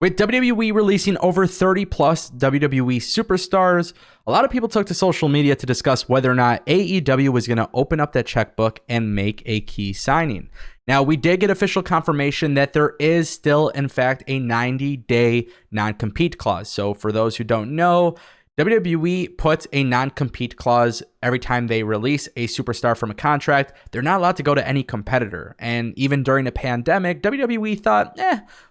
With WWE releasing over 30 plus WWE superstars, a lot of people took to social media to discuss whether or not AEW was going to open up that checkbook and make a key signing. Now, we did get official confirmation that there is still, in fact, a 90-day non-compete clause. So for those who don't know, WWE puts a non-compete clause every time they release a superstar from a contract. They're not allowed to go to any competitor. And even during the pandemic, WWE thought,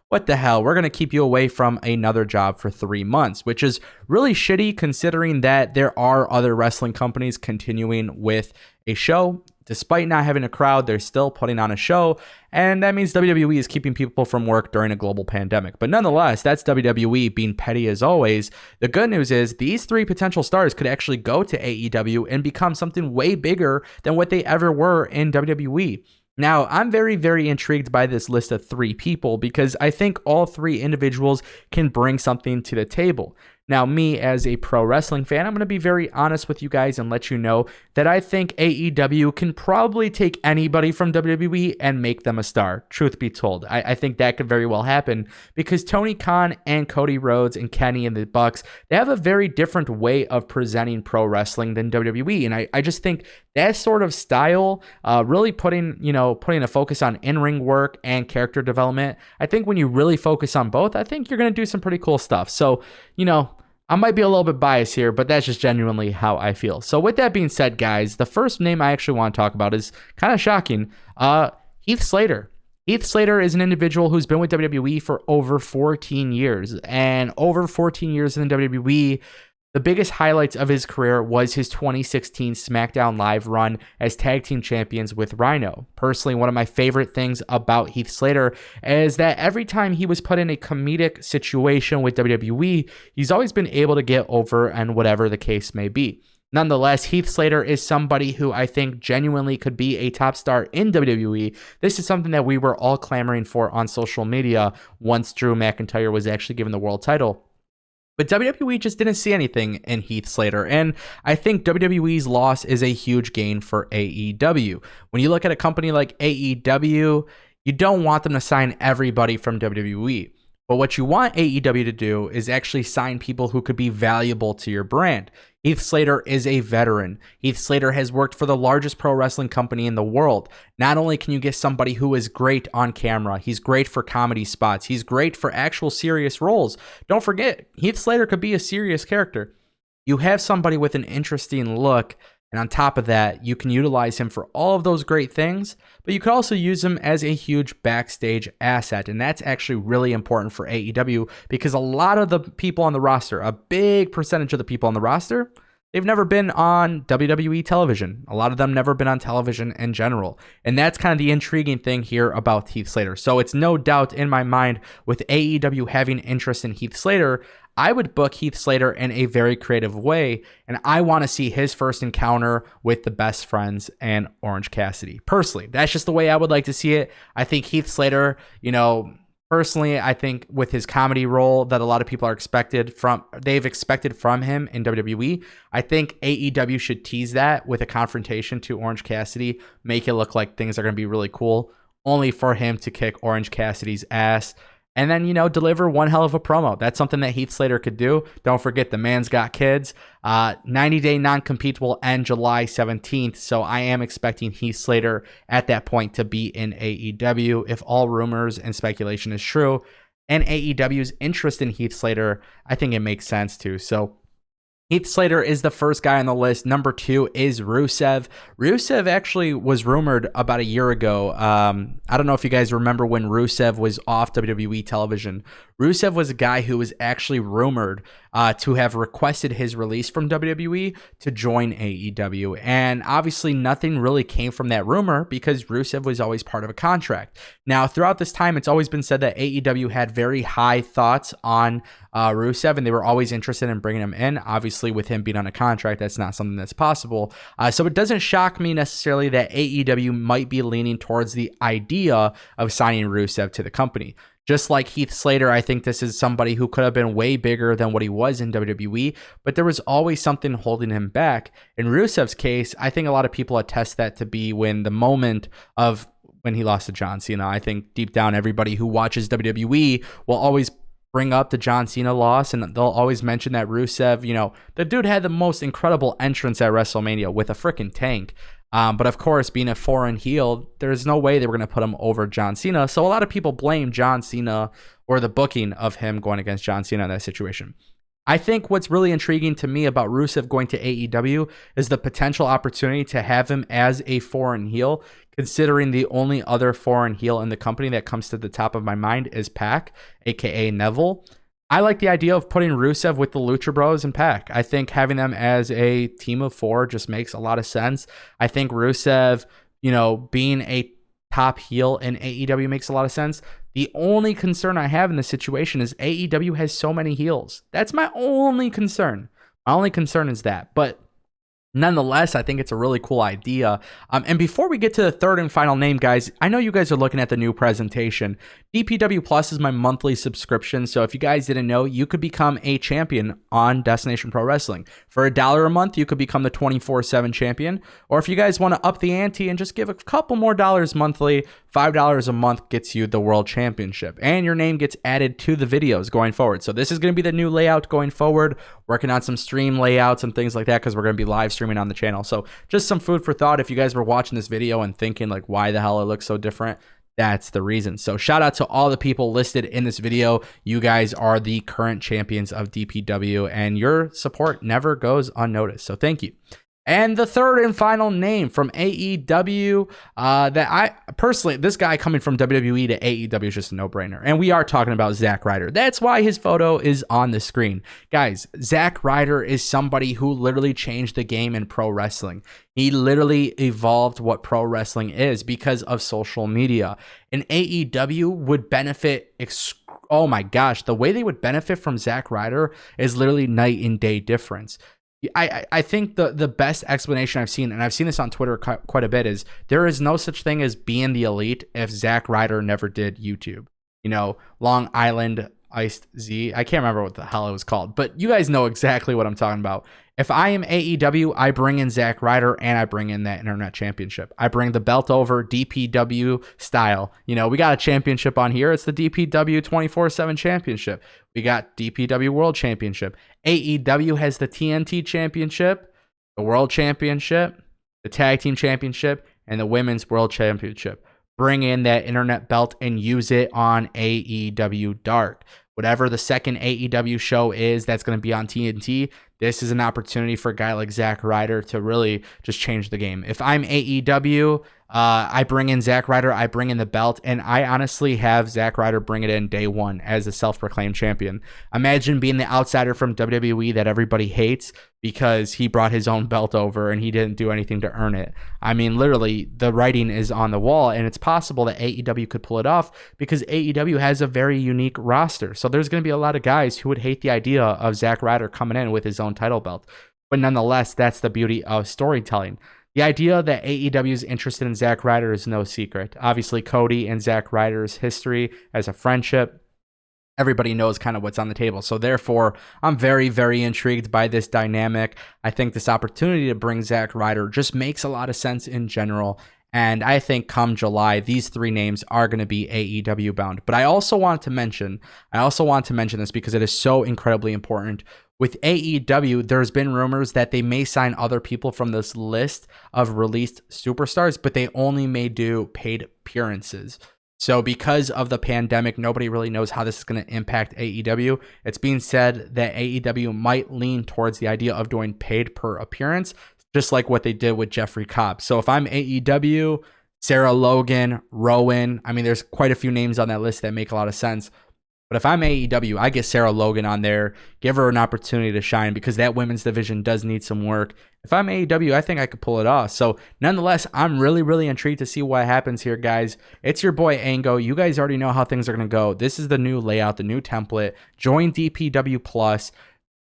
what the hell? We're going to keep you away from another job for 3 months, which is really shitty considering that there are other wrestling companies continuing with a show. Despite not having a crowd, they're still putting on a show, and that means WWE is keeping people from work during a global pandemic. But nonetheless, that's WWE being petty as always. The good news is these 3 potential stars could actually go to AEW and become something way bigger than what they ever were in WWE. Now, I'm very, very intrigued by this list of 3 people because I think all 3 individuals can bring something to the table. Now, me as a pro wrestling fan, I'm going to be very honest with you guys and let you know that I think AEW can probably take anybody from WWE and make them a star, truth be told. I think that could very well happen because Tony Khan and Cody Rhodes and Kenny and the Bucks, they have a very different way of presenting pro wrestling than WWE. And I just think that sort of style, really putting a focus on in-ring work and character development, I think when you really focus on both, I think you're going to do some pretty cool stuff. So, I might be a little bit biased here, but that's just genuinely how I feel. So with that being said, guys, the first name I actually want to talk about is kind of shocking. Heath Slater. Heath Slater is an individual who's been with WWE for over 14 years. And over 14 years in WWE, the biggest highlights of his career was his 2016 SmackDown Live run as tag team champions with Rhino. Personally, one of my favorite things about Heath Slater is that every time he was put in a comedic situation with WWE, he's always been able to get over and whatever the case may be. Nonetheless, Heath Slater is somebody who I think genuinely could be a top star in WWE. This is something that we were all clamoring for on social media once Drew McIntyre was actually given the world title. But WWE just didn't see anything in Heath Slater, and I think WWE's loss is a huge gain for AEW. When you look at a company like AEW, you don't want them to sign everybody from WWE. But what you want AEW to do is actually sign people who could be valuable to your brand. Heath Slater is a veteran. Heath Slater has worked for the largest pro wrestling company in the world. Not only can you get somebody who is great on camera, he's great for comedy spots, he's great for actual serious roles. Don't forget, Heath Slater could be a serious character. You have somebody with an interesting look, and on top of that, you can utilize him for all of those great things, but you could also use him as a huge backstage asset, and that's actually really important for AEW because a lot of the people on the roster, a big percentage of the people on the roster, they've never been on WWE television. A lot of them never been on television in general, and that's kind of the intriguing thing here about Heath Slater. So it's no doubt in my mind with AEW having interest in Heath Slater, I would book Heath Slater in a very creative way, and I want to see his first encounter with the Best Friends and Orange Cassidy. Personally, that's just the way I would like to see it. I think Heath Slater, personally, I think with his comedy role that a lot of people they've expected from him in WWE, I think AEW should tease that with a confrontation to Orange Cassidy, make it look like things are going to be really cool, only for him to kick Orange Cassidy's ass. And then, deliver one hell of a promo. That's something that Heath Slater could do. Don't forget, the man's got kids. 90-day non-compete will end July 17th. So I am expecting Heath Slater at that point to be in AEW if all rumors and speculation is true. And AEW's interest in Heath Slater, I think it makes sense too. So Heath Slater is the first guy on the list. Number 2 is Rusev. Rusev actually was rumored about a year ago. I don't know if you guys remember when Rusev was off WWE television. Rusev was a guy who was actually rumored to have requested his release from WWE to join AEW. And obviously nothing really came from that rumor because Rusev was always part of a contract. Now, throughout this time, it's always been said that AEW had very high thoughts on Rusev, and they were always interested in bringing him in. Obviously, with him being on a contract, that's not something that's possible. So it doesn't shock me necessarily that AEW might be leaning towards the idea of signing Rusev to the company. Just like Heath Slater, I think this is somebody who could have been way bigger than what he was in WWE, but there was always something holding him back. In Rusev's case, I think a lot of people attest that to be when he lost to John Cena. I think deep down, everybody who watches WWE will always bring up the John Cena loss, and they'll always mention that Rusev, the dude had the most incredible entrance at WrestleMania with a freaking tank. But of course, being a foreign heel, there's no way they were going to put him over John Cena. So a lot of people blame John Cena or the booking of him going against John Cena in that situation. I think what's really intriguing to me about Rusev going to AEW is the potential opportunity to have him as a foreign heel, considering the only other foreign heel in the company that comes to the top of my mind is Pac, aka Neville. I like the idea of putting Rusev with the Lucha Bros and Pac. I think having them as a team of four just makes a lot of sense. I think Rusev, being a top heel in AEW makes a lot of sense. The only concern I have in this situation is AEW has so many heels. That's my only concern. My only concern is that. But nonetheless, I think it's a really cool idea. And before we get to the third and final name, guys, I know you guys are looking at the new presentation. EPW Plus is my monthly subscription. So if you guys didn't know, you could become a champion on Destination Pro Wrestling. For $1 a month, you could become the 24/7 champion. Or if you guys want to up the ante and just give a couple more dollars monthly, $5 a month gets you the World Championship. And your name gets added to the videos going forward. So this is going to be the new layout going forward. Working on some stream layouts and things like that because we're going to be live streaming on the channel. So just some food for thought. If you guys were watching this video and thinking like, why the hell it looks so different, that's the reason. So shout out to all the people listed in this video. You guys are the current champions of DPW and your support never goes unnoticed. So thank you. And the third and final name from AEW that I personally, this guy coming from WWE to AEW is just a no-brainer. And we are talking about Zack Ryder. That's why his photo is on the screen. Guys, Zack Ryder is somebody who literally changed the game in pro wrestling. He literally evolved what pro wrestling is because of social media. And AEW would benefit oh my gosh, the way they would benefit from Zack Ryder is literally night and day difference. I think the best explanation I've seen, and I've seen this on Twitter quite a bit, is there is no such thing as being the elite if Zack Ryder never did YouTube. Long Island Iced Z. I can't remember what the hell it was called, but you guys know exactly what I'm talking about. If I am AEW, I bring in Zack Ryder and I bring in that Internet Championship. I bring the belt over DPW style. We got a championship on here. It's the DPW 24/7 Championship. We got DPW World Championship. AEW has the TNT Championship, the World Championship, the Tag Team Championship, and the Women's World Championship. Bring in that Internet belt and use it on AEW Dark. Whatever the second AEW show is that's going to be on TNT, this is an opportunity for a guy like Zack Ryder to really just change the game. If I'm AEW, I bring in Zack Ryder, I bring in the belt, and I honestly have Zack Ryder bring it in day one as a self-proclaimed champion. Imagine being the outsider from WWE that everybody hates because he brought his own belt over and he didn't do anything to earn it. I mean, literally, the writing is on the wall, and it's possible that AEW could pull it off because AEW has a very unique roster. So there's going to be a lot of guys who would hate the idea of Zack Ryder coming in with his own title belt. But nonetheless, that's the beauty of storytelling. The idea that AEW is interested in Zack Ryder is no secret. Obviously, Cody and Zack Ryder's history as a friendship, everybody knows kind of what's on the table. So therefore, I'm very, very intrigued by this dynamic. I think this opportunity to bring Zack Ryder just makes a lot of sense in general. And I think come July, these three names are going to be AEW bound. But I also want to mention this because it is so incredibly important. With AEW, there's been rumors that they may sign other people from this list of released superstars, but they only may do paid appearances. So because of the pandemic, nobody really knows how this is going to impact AEW. It's being said that AEW might lean towards the idea of doing paid per appearance, just like what they did with Jeffrey Cobb. So if I'm AEW, Sarah Logan, Rowan, I mean, there's quite a few names on that list that make a lot of sense. But if I'm AEW, I get Sarah Logan on there, give her an opportunity to shine because that women's division does need some work. If I'm AEW, I think I could pull it off. So nonetheless, I'm really, really intrigued to see what happens here, guys. It's your boy Ango. You guys already know how things are going to go. This is the new layout, the new template. Join DPW Plus.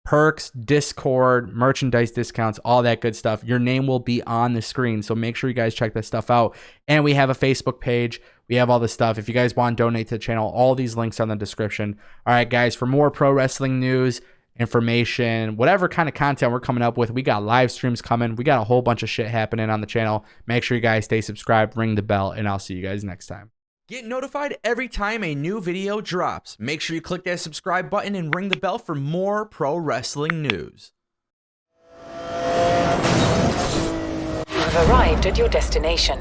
Perks, Discord, merchandise discounts, all that good stuff. Your name will be on the screen, so make sure you guys check that stuff out. And we have a Facebook page. We have all this stuff. If you guys want to donate to the channel, all these links are in the description. All right, guys, for more pro wrestling news, information, whatever kind of content we're coming up with, we got live streams coming. We got a whole bunch of shit happening on the channel. Make sure you guys stay subscribed, ring the bell, and I'll see you guys next time. Get notified every time a new video drops. Make sure you click that subscribe button and ring the bell for more pro wrestling news. You have arrived at your destination.